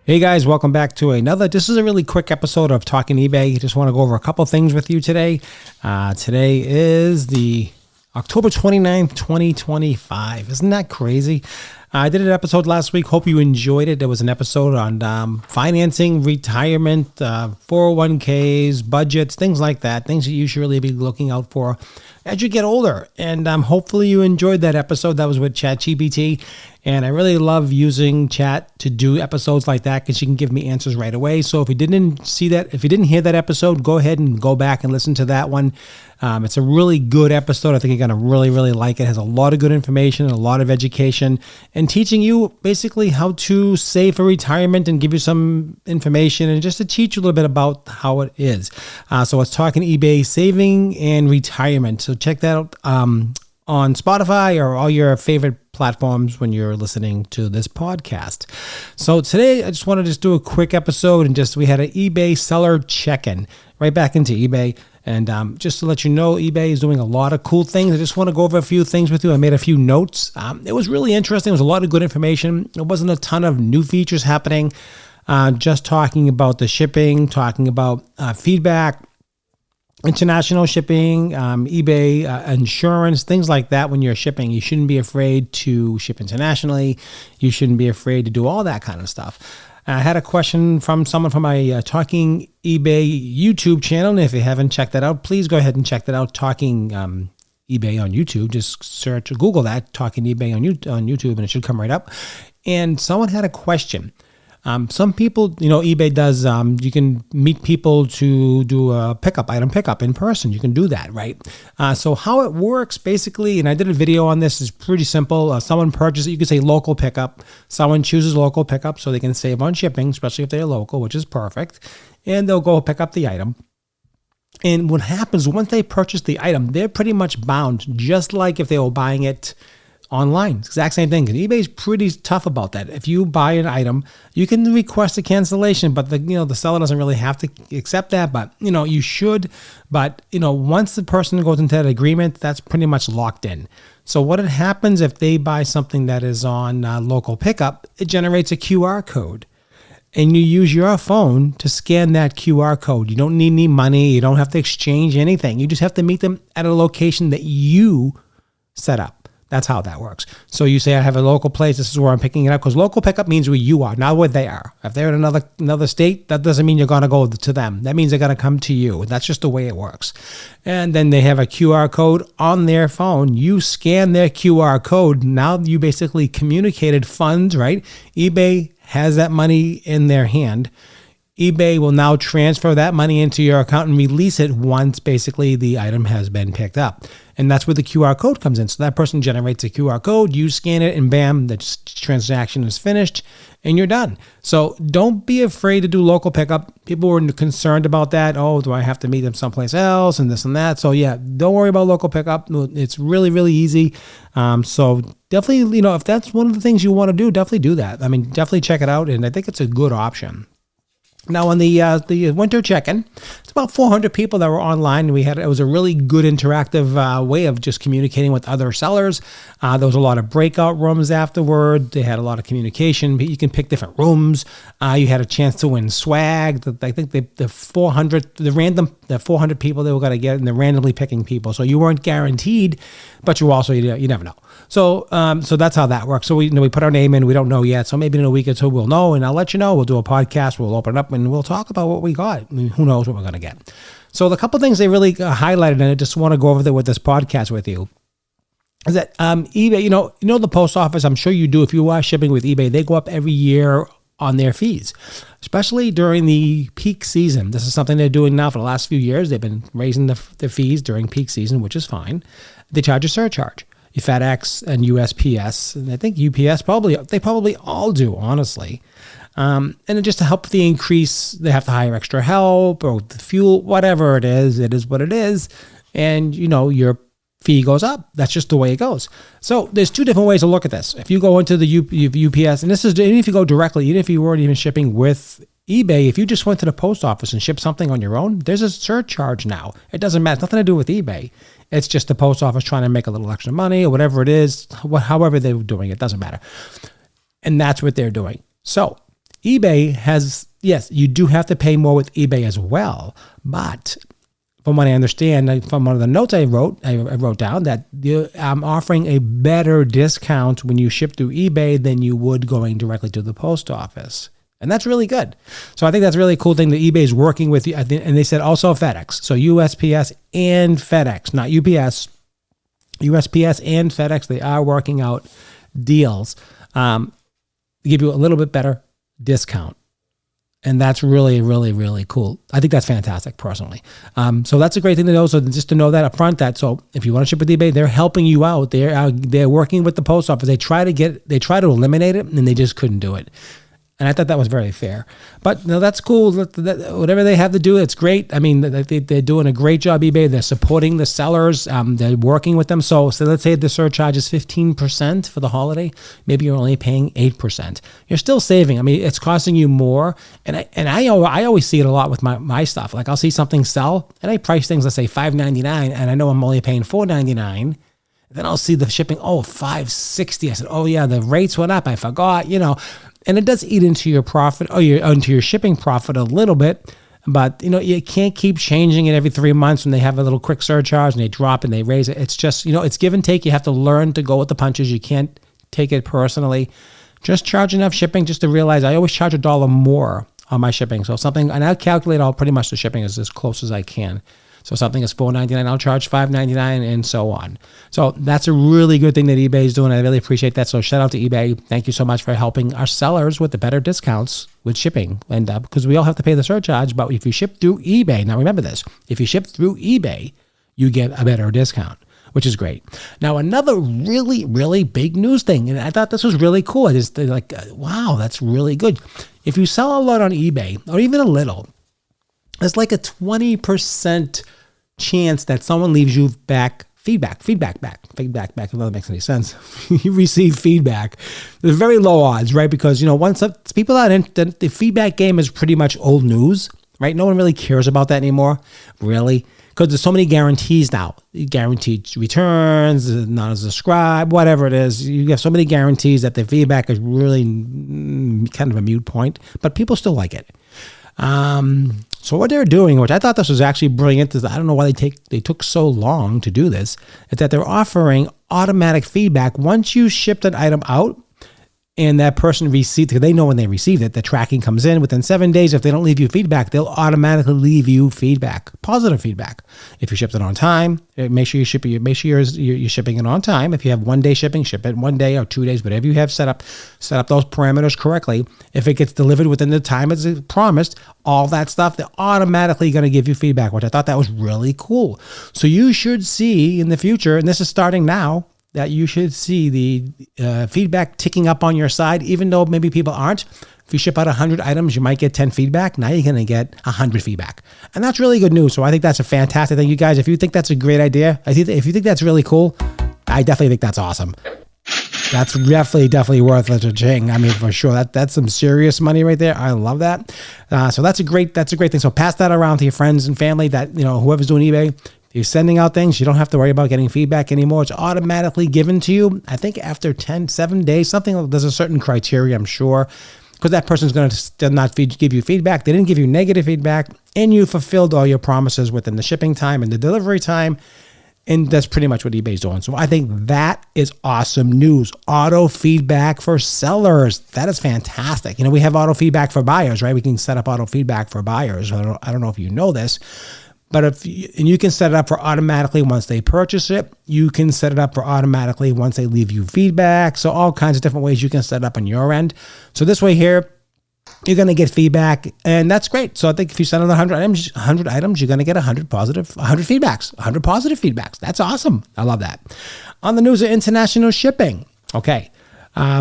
Hey guys, welcome back to another. This is a really quick episode of Talking eBay. Just want to go over a couple things with you today. Today is the October 29th, 2025. Isn't that crazy? I did an episode last week. Hope you enjoyed it. There was an episode on financing, retirement, 401ks, budgets, things like that. Things that you should really be looking out for as you get older. And hopefully you enjoyed that episode. That was with ChatGPT. And I really love using chat to do episodes like that because you can give me answers right away. So if you didn't see that, if you didn't hear that episode, go ahead and go back and listen to that one. It's a really good episode. I think you're going to really like it. It has a lot of good information, a lot of education, and teaching you basically how to save for retirement and give you some information and just to teach you a little bit about how it is. So it's Talking eBay, saving and retirement. So check that out on Spotify or all your favorite platforms when you're listening to this podcast. So today I just want to do a quick episode and we had an eBay seller check-in right back into eBay. And just to let you know, eBay is doing a lot of cool things. I just want to go over a few things with you. I made a few notes. It was really interesting. There was a lot of good information. There wasn't a ton of new features happening. Just talking about the shipping, talking about feedback, international shipping, eBay, insurance, things like that. When you're shipping, you shouldn't be afraid to ship internationally. You shouldn't be afraid to do all that kind of stuff. I had a question from someone from my Talking eBay YouTube channel. And if you haven't checked that out, please go ahead and check that out. Talking eBay on YouTube. Just search, Google that, Talking eBay on YouTube, and it should come right up. And someone had a question. Some people, eBay does, you can meet people to do a item pickup in person. You can do that, right? So how it works basically, and I did a video on this, is pretty simple. Someone purchases, you can say local pickup. Someone chooses local pickup so they can save on shipping, especially if they're local, which is perfect. And they'll go pick up the item. And what happens once they purchase the item, they're pretty much bound, just like if they were buying it online. Exact same thing. eBay is pretty tough about that. If you buy an item, you can request a cancellation, but the seller doesn't really have to accept that. But you should. But once the person goes into that agreement, that's pretty much locked in. So what happens if they buy something that is on local pickup? It generates a QR code. And you use your phone to scan that QR code. You don't need any money. You don't have to exchange anything. You just have to meet them at a location that you set up. That's how that works. So you say, I have a local place. This is where I'm picking it up. Because local pickup means where you are, not where they are. If they're in another state, that doesn't mean you're going to go to them. That means they're going to come to you. That's just the way it works. And then they have a QR code on their phone. You scan their QR code. Now you basically communicated funds, right? eBay has that money in their hand. eBay will now transfer that money into your account and release it once basically the item has been picked up. And that's where the QR code comes in. So that person generates a QR code, you scan it, and bam, the transaction is finished and you're done. So don't be afraid to do local pickup. People were concerned about that. Oh, do I have to meet them someplace else and this and that? So yeah, don't worry about local pickup. It's really easy. So definitely, if that's one of the things you want to do, definitely do that. I mean, definitely check it out. And I think it's a good option. Now on the winter check-in, it's about 400 people that were online. It was a really good interactive way of just communicating with other sellers. There was a lot of breakout rooms afterward. They had a lot of communication. You can pick different rooms. You had a chance to win swag. I think the 400 people they were going to get, and they're randomly picking people. So you weren't guaranteed, but you never know. So that's how that works. So we put our name in. We don't know yet. So maybe in a week or two we'll know, and I'll let you know. We'll do a podcast. We'll open it up and we'll talk about what we got. I mean, who knows what we're going to get. So the couple things they really highlighted, and I just want to go over there with this podcast with you, is that eBay, the post office, I'm sure you do. If you are shipping with eBay, they go up every year on their fees, especially during the peak season. This is something they're doing now for the last few years. They've been raising the fees during peak season, which is fine. They charge a surcharge. FedEx and USPS, and I think UPS they probably all do, honestly. And just to help the increase, they have to hire extra help or the fuel, whatever it is what it is. And, your fee goes up. That's just the way it goes. So there's two different ways to look at this. If you go into the UPS, and this is, even if you go directly, even if you weren't even shipping with eBay, if you just went to the post office and shipped something on your own, there's a surcharge now. It doesn't matter. It's nothing to do with eBay. It's just the post office trying to make a little extra money or whatever it is, however they're doing it, doesn't matter. And that's what they're doing. So eBay has, yes, you do have to pay more with eBay as well. But from what I understand, from one of the notes I wrote down that I'm offering a better discount when you ship through eBay than you would going directly to the post office. And that's really good. So I think that's a really cool thing that eBay is working with you. And they said also FedEx. So USPS and FedEx, not UPS. USPS and FedEx, they are working out deals to give you a little bit better discount. And that's really, really, really cool. I think that's fantastic personally. So that's a great thing to know. So just to know that up front, that so if you want to ship with eBay, they're helping you out. They're working with the post office. They try to eliminate it, and they just couldn't do it. And I thought that was very fair. But no, that's cool. Whatever they have to do, it's great. I mean, they're doing a great job, eBay. They're supporting the sellers. They're working with them. So let's say the surcharge is 15% for the holiday. Maybe you're only paying 8%. You're still saving. I mean, it's costing you more. And I always see it a lot with my stuff. Like I'll see something sell, and I price things, let's say $5.99, and I know I'm only paying $4.99. Then I'll see the shipping, $5.60. I said, oh yeah, the rates went up. I forgot, And it does eat into your profit or into your shipping profit a little bit, but you can't keep changing it every 3 months when they have a little quick surcharge and they drop and they raise it. It's just, it's give and take. You have to learn to go with the punches. You can't take it personally. Just charge enough shipping just to realize I always charge $1 more on my shipping. So and I calculate all pretty much the shipping is as close as I can. So something is $4.99, I'll charge $5.99 and so on. So that's a really good thing that eBay is doing. I really appreciate that. So shout out to eBay. Thank you so much for helping our sellers with the better discounts with shipping. And because we all have to pay the surcharge, but if you ship through eBay, now remember this, if you ship through eBay, you get a better discount, which is great. Now, another really, really big news thing, and I thought this was really cool. I just wow, that's really good. If you sell a lot on eBay, or even a little, there's like a 20% chance that someone leaves you back feedback, if that makes any sense. You receive feedback. There's very low odds, right? Because, once people out in the feedback game is pretty much old news, right? No one really cares about that anymore, really. Because there's so many guarantees now. Guaranteed returns, not as subscribe, whatever it is. You have so many guarantees that the feedback is really kind of a moot point, but people still like it. So what they're doing, which I thought this was actually brilliant, is I don't know why they took so long to do this, is that they're offering automatic feedback once you shipped an item out and that person received, because they know when they received it, the tracking comes in within 7 days. If they don't leave you feedback, they'll automatically leave you feedback, positive feedback. If you shipped it on time, make sure you're shipping it on time. If you have 1 day shipping, ship it 1 day or 2 days, whatever you have set up those parameters correctly. If it gets delivered within the time as promised, all that stuff, they're automatically going to give you feedback, which I thought that was really cool. So you should see in the future, and this is starting now, that you should see the feedback ticking up on your side, even though maybe people aren't. If you ship out 100 items, you might get 10 feedback. Now you're going to get 100 feedback. And that's really good news. So I think that's a fantastic thing. You guys, if you think that's a great idea, if you think that's really cool, I definitely think that's awesome. That's definitely worth a ching. I mean, for sure, that's some serious money right there. I love that. So that's a great thing. So pass that around to your friends and family that, whoever's doing eBay. You're sending out things, you don't have to worry about getting feedback anymore. It's automatically given to you. I think after 7 days, there's a certain criteria, I'm sure, because that person's going to not give you feedback. They didn't give you negative feedback, and you fulfilled all your promises within the shipping time and the delivery time. And that's pretty much what eBay's doing. So I think that is awesome news. Auto feedback for sellers. That is fantastic. We have auto feedback for buyers, right? We can set up auto feedback for buyers. I don't know if you know this. But you can set it up for automatically once they purchase it. You can set it up for automatically once they leave you feedback. So all kinds of different ways you can set it up on your end. So this way here, you're going to get feedback, and that's great. So I think if you send out 100 items, you're going to get 100 feedbacks, 100 positive feedbacks. That's awesome. I love that. On the news of international shipping. Okay.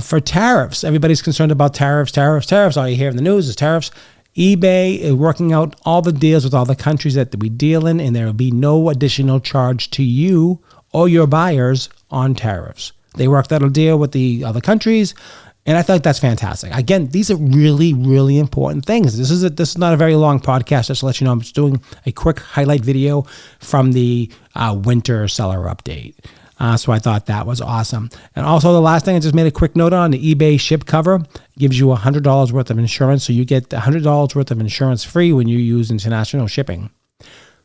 For tariffs, everybody's concerned about tariffs. All you hear in the news is tariffs. eBay is working out all the deals with all the countries that we deal in, and there will be no additional charge to you or your buyers on tariffs. They worked out a deal with the other countries, and I think that's fantastic. Again, these are really, really important things. This is not a very long podcast, just to let you know. I'm just doing a quick highlight video from the winter seller update. So I thought that was awesome. And also the last thing I just made a quick note on, the eBay ship cover gives you $100 worth of insurance. So you get $100 worth of insurance free when you use international shipping.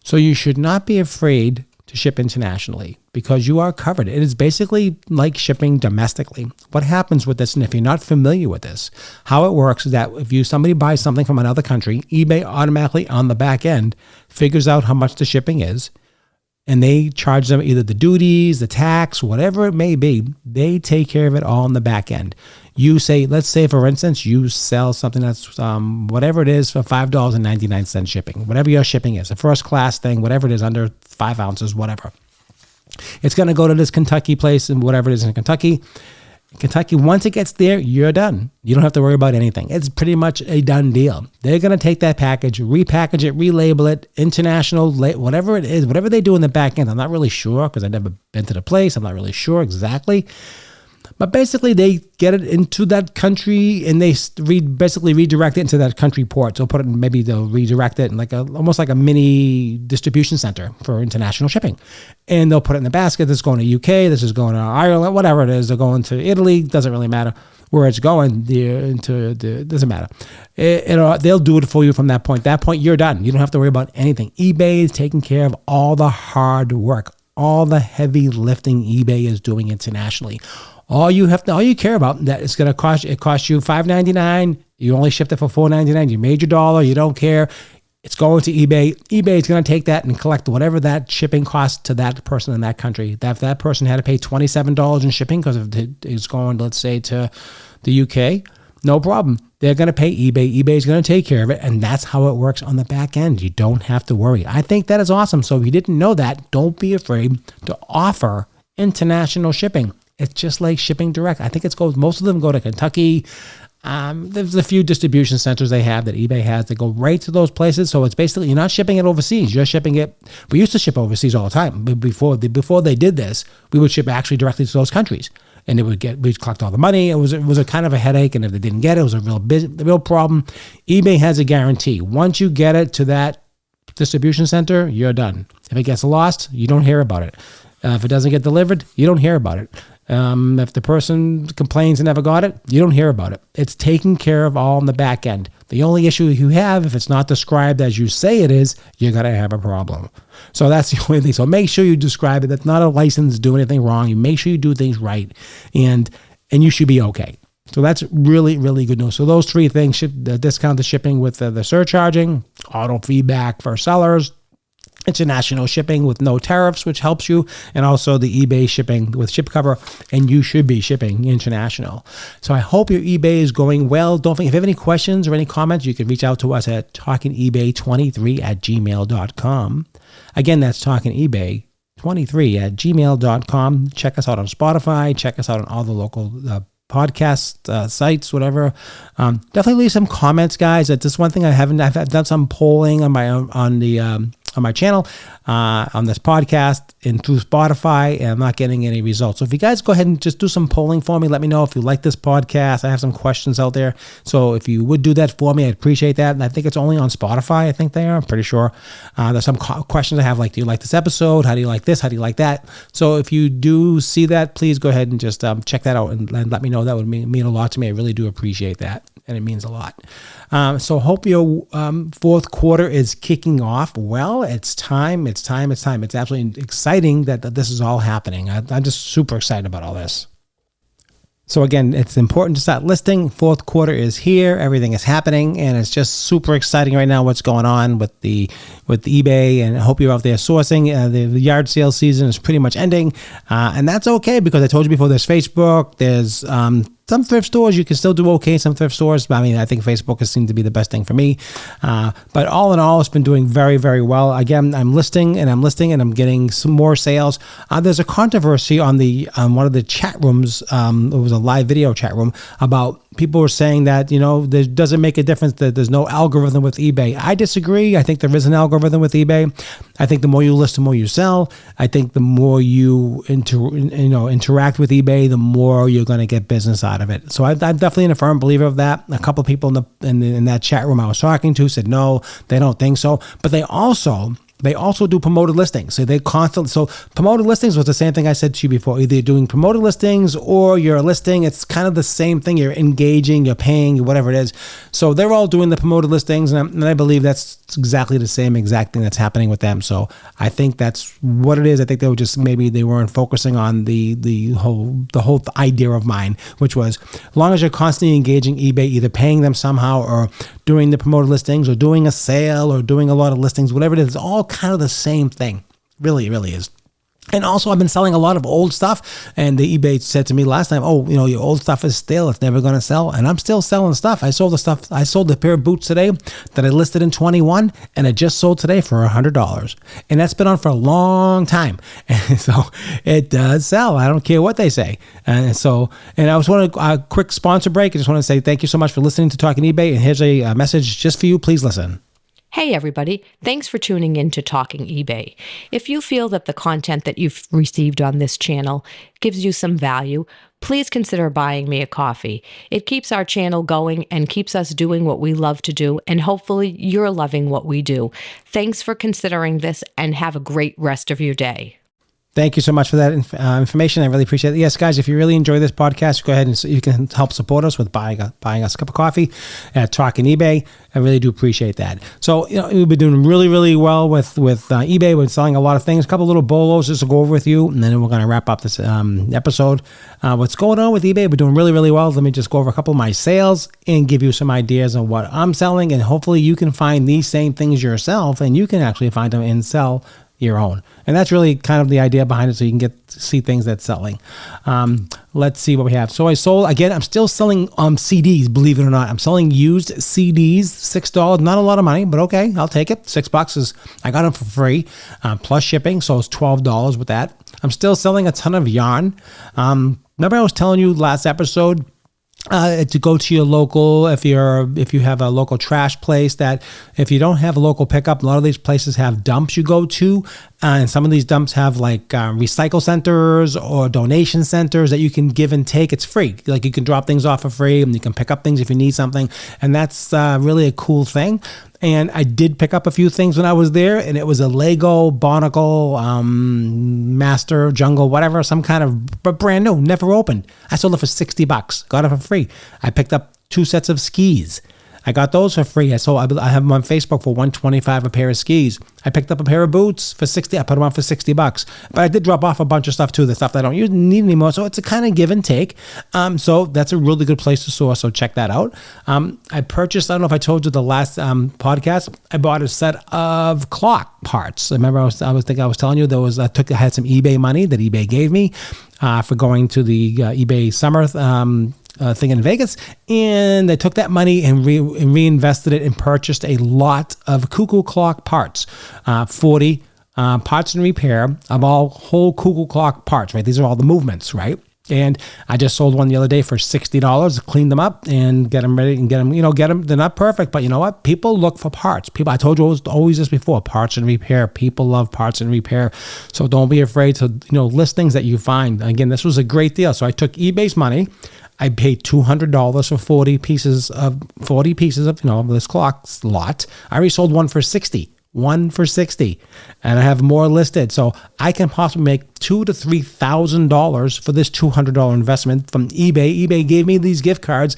So you should not be afraid to ship internationally because you are covered. It is basically like shipping domestically. What happens with this, and if you're not familiar with this, how it works is that if somebody buys something from another country, eBay automatically on the back end figures out how much the shipping is, and they charge them either the duties, the tax, whatever it may be. They take care of it all on the back end. You say, let's say, for instance, you sell something that's whatever it is for $5.99 shipping, whatever your shipping is, a first class thing, whatever it is, under 5 ounces, whatever. It's going to go to this Kentucky place and whatever it is in Kentucky. Once it gets there, you're done. You don't have to worry about anything. It's pretty much a done deal. They're going to take that package, repackage it, relabel it, international, whatever it is, whatever they do in the back end. I'm not really sure because I've never been to the place. I'm not really sure exactly. But basically, they get it into that country and they basically redirect it into that country port. So they'll redirect it in almost like a mini distribution center for international shipping. And they'll put it in the basket. This is going to UK. This is going to Ireland, whatever it is. They're going to Italy. Doesn't really matter where it's going. Doesn't matter. They'll do it for you from that point. That point, you're done. You don't have to worry about anything. eBay is taking care of all the hard work, all the heavy lifting eBay is doing internationally. All you care about, that it's going to cost you $5.99. You only shipped it for $4.99. You made your dollar. You don't care. It's going to eBay. eBay is going to take that and collect whatever that shipping costs to that person in that country. If that person had to pay $27 in shipping because it's going, let's say, to the UK, no problem. They're going to pay eBay. eBay is going to take care of it, and that's how it works on the back end. You don't have to worry. I think that is awesome. So if you didn't know that, don't be afraid to offer international shipping. It's just like shipping direct. I think most of them go to Kentucky. There's a few distribution centers they have that eBay has that go right to those places. So it's basically, you're not shipping it overseas. You're shipping it. We used to ship overseas all the time. Before they did this, we would ship actually directly to those countries. And we'd collect all the money. It was a kind of a headache. And if they didn't get it, it was a real problem. eBay has a guarantee. Once you get it to that distribution center, you're done. If it gets lost, you don't hear about it. If it doesn't get delivered, you don't hear about it. If the person complains and never got it, you don't hear about it. It's taken care of all on the back end. The only issue you have, if it's not described as you say it is, you're going to have a problem. So that's the only thing. So make sure you describe it. That's not a license to do anything wrong. You make sure you do things right, and you should be okay. So that's really, really good news. So those three things, discount the shipping with the surcharging, auto feedback for sellers, international shipping with no tariffs, which helps you, and also the eBay shipping with ship cover, and you should be shipping international. So I hope your eBay is going well. Don't forget, if you have any questions or any comments, you can reach out to us at talkingebay23@gmail.com. Again, that's talkingebay23@gmail.com. Check us out on Spotify. Check us out on all the local podcast sites, whatever. Definitely leave some comments, guys. That's just one thing I've done some polling on my channel, on this podcast and through Spotify, and I'm not getting any results. So if you guys go ahead and just do some polling for me, let me know if you like this podcast. I have some questions out there. So if you would do that for me, I'd appreciate that. And I think it's only on Spotify. I think they are. I'm pretty sure. There's some questions I have, like, do you like this episode? How do you like this? How do you like that? So if you do see that, please go ahead and just check that out and let me know. That would mean a lot to me. I really do appreciate that. And it means a lot. So hope your fourth quarter is kicking off well. It's time. It's absolutely exciting that this is all happening. I'm just super excited about all this. So again, it's important to start listing. Fourth quarter is here. Everything is happening, and it's just super exciting right now what's going on with eBay, and I hope you're out there sourcing. The yard sale season is pretty much ending, and that's okay, because I told you before, there's Facebook, there's some thrift stores. You can still do okay. Some thrift stores. I mean, I think Facebook has seemed to be the best thing for me. But all in all, it's been doing very, very well. Again, I'm listing and I'm getting some more sales. There's a controversy on one of the chat rooms. It was a live video chat room about people were saying that, there doesn't make a difference, that there's no algorithm with eBay. I disagree. I think there is an algorithm with eBay. I think the more you list, the more you sell. I think the more you interact with eBay, the more you're going to get business out of it. So I'm definitely a firm believer of that. A couple of people in that chat room I was talking to said no, they don't think so. But they also they also do promoted listings. So they constantly, so promoted listings was the same thing I said to you before. Either you're doing promoted listings or you're a listing. It's kind of the same thing. You're engaging, you're paying, whatever it is. So they're all doing the promoted listings, and I believe that's exactly the same exact thing that's happening with them. So I think that's what it is. I think they were just, maybe they weren't focusing on the whole idea of mine, which was, as long as you're constantly engaging eBay, either paying them somehow or doing the promoted listings or doing a sale or doing a lot of listings, whatever it is, it's all kind of the same thing. Really, it really is. And also, I've been selling a lot of old stuff, and the eBay said to me last time, oh, your old stuff is stale. It's never going to sell. And I'm still selling stuff. I sold the pair of boots today that I listed in 21, and it just sold today for $100. And that's been on for a long time. And so it does sell. I don't care what they say. And I was wanting a quick sponsor break. I just want to say thank you so much for listening to Talking eBay. And here's a message just for you. Please listen. Hey everybody, thanks for tuning in to Talking eBay. If you feel that the content that you've received on this channel gives you some value, please consider buying me a coffee. It keeps our channel going and keeps us doing what we love to do, and hopefully you're loving what we do. Thanks for considering this, and have a great rest of your day. Thank you so much for that information. I really appreciate it. Yes, guys, if you really enjoy this podcast, go ahead and you can help support us with buying us a cup of coffee at Talking eBay. I really do appreciate that. So, we've been doing really, really well with eBay. We're selling a lot of things, a couple little bolos just to go over with you, and then we're going to wrap up this episode. What's going on with eBay? We're doing really, really well. Let me just go over a couple of my sales and give you some ideas on what I'm selling, and hopefully you can find these same things yourself, and you can actually find them and sell your own. And that's really kind of the idea behind it, so you can get to see things that's selling. Let's see what we have. So I sold, again, I'm still selling CDs, believe it or not. I'm selling used CDs, $6, not a lot of money, but okay, I'll take it. $6 is, I got them for free, plus shipping, so it's $12 with that. I'm still selling a ton of yarn. Remember I was telling you last episode, to go to your local, if you have a local trash place, that if you don't have a local pickup, a lot of these places have dumps you go to, and some of these dumps have like recycle centers or donation centers that you can give and take. It's free. Like, you can drop things off for free, and you can pick up things if you need something, and that's really a cool thing. And I did pick up a few things when I was there, and it was a Lego Barnacle Master Jungle, whatever, some kind of brand new, never opened. I sold it for $60, got it for free. I picked up 2 sets of skis. I got those for free. I have them on Facebook for $125 a pair of skis. I picked up a pair of boots for $60. I put them on for $60. But I did drop off a bunch of stuff too, the stuff that I don't need anymore. So it's a kind of give and take. So that's a really good place to source. So check that out. I purchased, I don't know if I told you the last podcast, I bought a set of clock parts. Remember I was telling you I had some eBay money that eBay gave me for going to the eBay summer thing in Vegas, and they took that money and reinvested it and purchased a lot of cuckoo clock parts, 40 parts and repair of all whole cuckoo clock parts, right? These are all the movements, right? And I just sold one the other day for $60, clean them up and get them ready and get them, they're not perfect, but you know what? People look for parts. I told you always this before, parts and repair. People love parts and repair. So don't be afraid to, list things that you find. Again, this was a great deal. So I took eBay's money. I paid $200 for 40 pieces of this clock lot. I already sold one for $60. And I have more listed. So I can possibly make $2,000 to $3,000 for this $200 investment from eBay. eBay gave me these gift cards,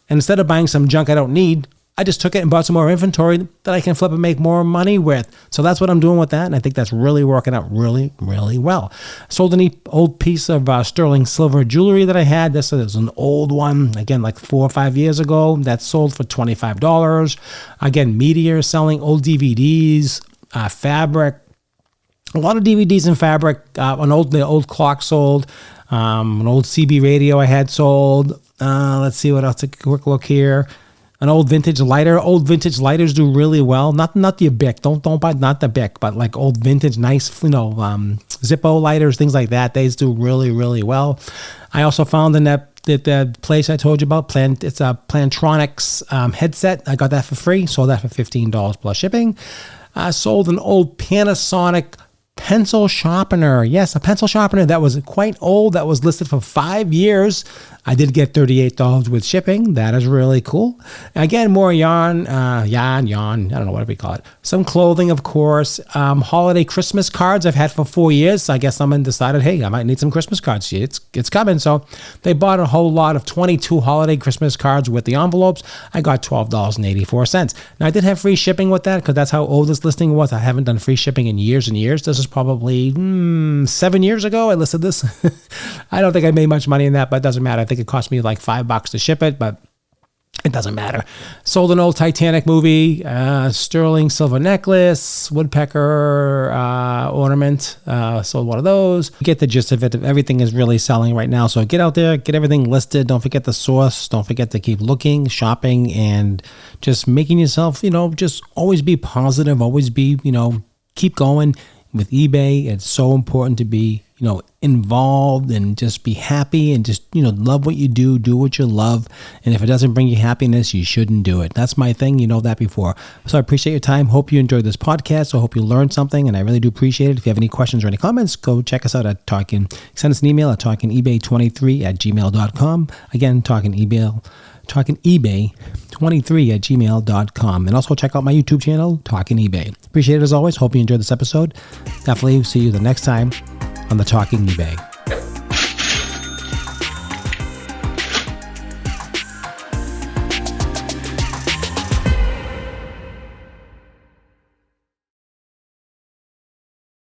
and instead of buying some junk I don't need, I just took it and bought some more inventory that I can flip and make more money with. So that's what I'm doing with that, and I think that's really working out really, really well. Sold an old piece of sterling silver jewelry that I had. This is an old one, again, like 4 or 5 years ago. That sold for $25. Again, media selling old DVDs, fabric, a lot of DVDs and fabric. The old clock sold. An old CB radio I had sold. Let's see what else. Take a quick look here. An old vintage lighter. Old vintage lighters do really well. Not the Bic. Don't buy, not the Bic, but like old vintage nice, Zippo lighters, things like that. They do really, really well. I also found in that place I told you about, it's a Plantronics headset. I got that for free. Sold that for $15 plus shipping. I sold an old Panasonic pencil sharpener. Yes, a pencil sharpener that was quite old, that was listed for 5 years. I did get $38 with shipping. That is really cool. Again, more yarn, I don't know what we call it. Some clothing, of course. Holiday Christmas cards I've had for 4 years. I guess someone decided, hey, I might need some Christmas cards. It's coming. So they bought a whole lot of 22 holiday Christmas cards with the envelopes. I got $12.84. Now, I did have free shipping with that because that's how old this listing was. I haven't done free shipping in years and years. This is probably 7 years ago I listed this. I don't think I made much money in that, but it doesn't matter. I think it cost me like $5 to ship it, but it doesn't matter. Sold an old Titanic movie, sterling silver necklace, woodpecker ornament. Sold one of those. Get the gist of it. Everything is really selling right now. So get out there, get everything listed. Don't forget the source. Don't forget to keep looking, shopping, and just making yourself, just always be positive. Always be, keep going. With eBay, it's so important to be, involved and just be happy and just, love what you do what you love. And if it doesn't bring you happiness, you shouldn't do it. That's my thing. You know that before. So I appreciate your time. Hope you enjoyed this podcast. I hope you learned something, and I really do appreciate it. If you have any questions or any comments, go check us out at send us an email at talkingebay23@gmail.com. Again, talkingebay23@gmail.com. And also check out my YouTube channel, Talking eBay. Appreciate it as always. Hope you enjoyed this episode. Definitely see you the next time on the Talking eBay.